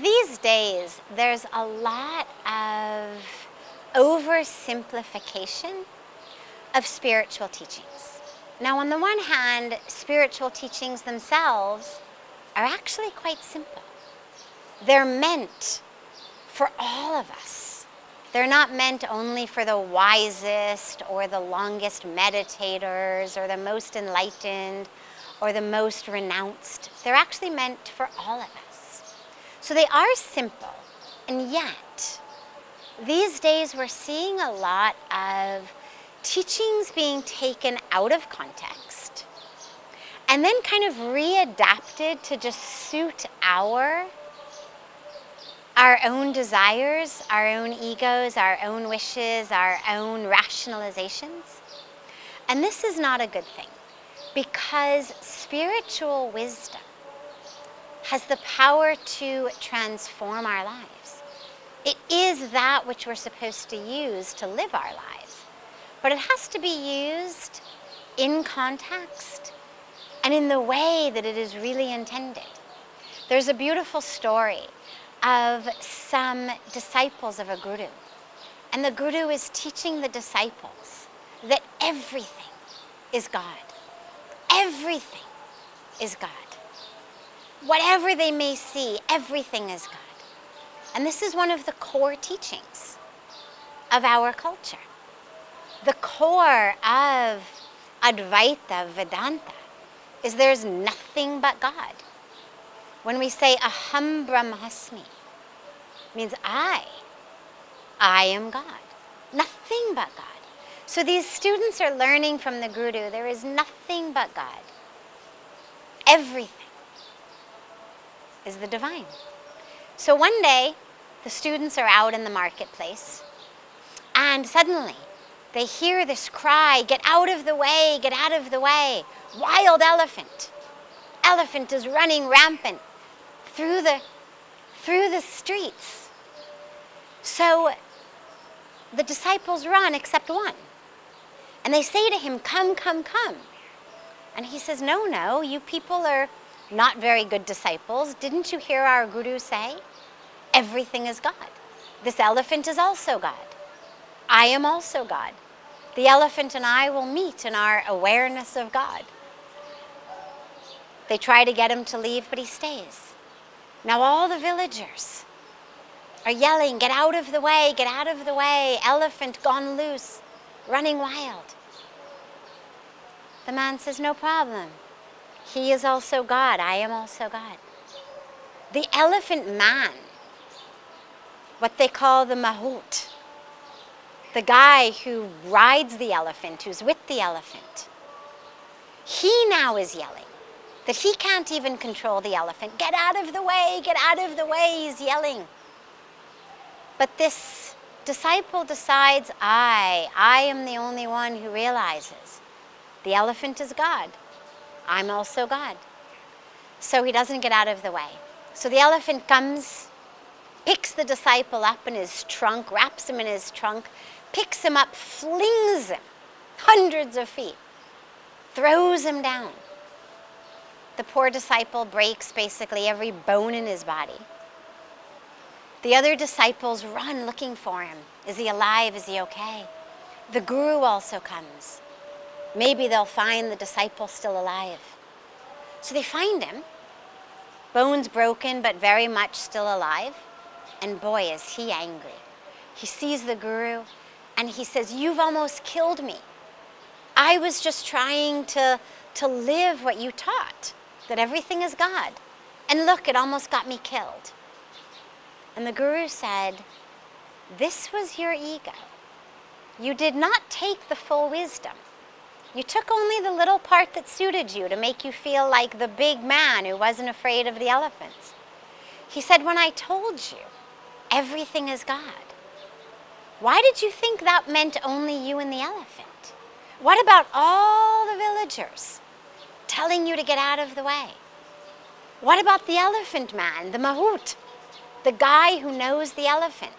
These days, there's a lot of oversimplification of spiritual teachings. Now, on the one hand, spiritual teachings themselves are actually quite simple. They're meant for all of us. They're not meant only for the wisest or the longest meditators or the most enlightened or the most renounced. They're actually meant for all of us. So they are simple, and yet these days we're seeing a lot of teachings being taken out of context and then kind of readapted to just suit our own desires, our own egos, our own wishes, our own rationalizations. And this is not a good thing, because spiritual wisdom has the power to transform our lives. It is that which we're supposed to use to live our lives. But it has to be used in context and in the way that it is really intended. There's a beautiful story of some disciples of a guru. And the guru is teaching the disciples that everything is God. Everything is God. Whatever they may see, everything is God. And this is one of the core teachings of our culture. The core of Advaita Vedanta is there's nothing but God. When we say aham brahmasmi, it means I am God. Nothing but God. So these students are learning from the guru, there is nothing but God. Everything is the divine. So one day, the students are out in the marketplace, and suddenly they hear this cry, "Get out of the way, get out of the way. Wild elephant. Elephant is running rampant through the streets." So the disciples run except one. And they say to him, "Come, come, come." And he says, No, you people are not very good disciples. Didn't you hear our guru say, everything is God? This elephant is also God. I am also God. The elephant and I will meet in our awareness of God. They try to get him to leave, but he stays. Now all the villagers are yelling, "Get out of the way, get out of the way. Elephant gone loose, running wild." The man says, "No problem. He is also God. I am also God." The elephant man, what they call the mahout, the guy who rides the elephant, who's with the elephant, he now is yelling that he can't even control the elephant. "Get out of the way, get out of the way," he's yelling. But this disciple decides, I am the only one who realizes the elephant is God. I'm also God. So he doesn't get out of the way. So the elephant comes, picks the disciple up in his trunk, wraps him in his trunk, picks him up, flings him hundreds of feet, throws him down. The poor disciple breaks basically every bone in his body. The other disciples run looking for him. Is he alive? Is he okay? The guru also comes. Maybe they'll find the disciple still alive. So they find him, bones broken but very much still alive. And boy, is he angry. He sees the guru and he says, "You've almost killed me. I was just trying to live what you taught, that everything is God. And look, it almost got me killed." And the guru said, "This was your ego. You did not take the full wisdom. You took only the little part that suited you to make you feel like the big man who wasn't afraid of the elephants." He said, "When I told you everything is God, why did you think that meant only you and the elephant? What about all the villagers telling you to get out of the way? What about the elephant man, the mahout, the guy who knows the elephant,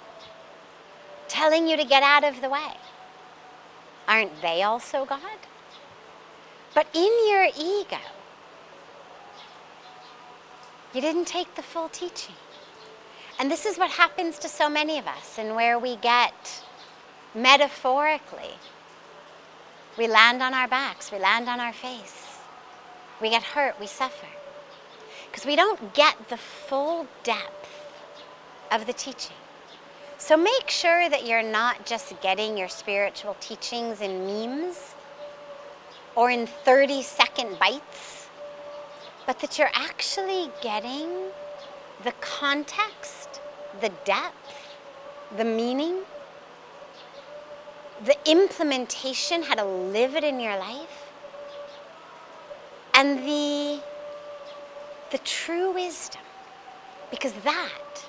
telling you to get out of the way? Aren't they also God? But in your ego, you didn't take the full teaching. And this is what happens to so many of us, and where we get, metaphorically, we land on our backs, we land on our face, we get hurt, we suffer. Because we don't get the full depth of the teaching. So make sure that you're not just getting your spiritual teachings in memes or in 30-second bites, but that you're actually getting the context, the depth, the meaning, the implementation, how to live it in your life, and the true wisdom. Because that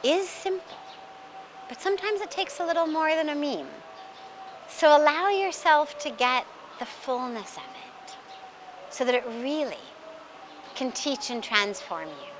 is simple, but sometimes it takes a little more than a meme. So allow yourself to get the fullness of it, so that it really can teach and transform you.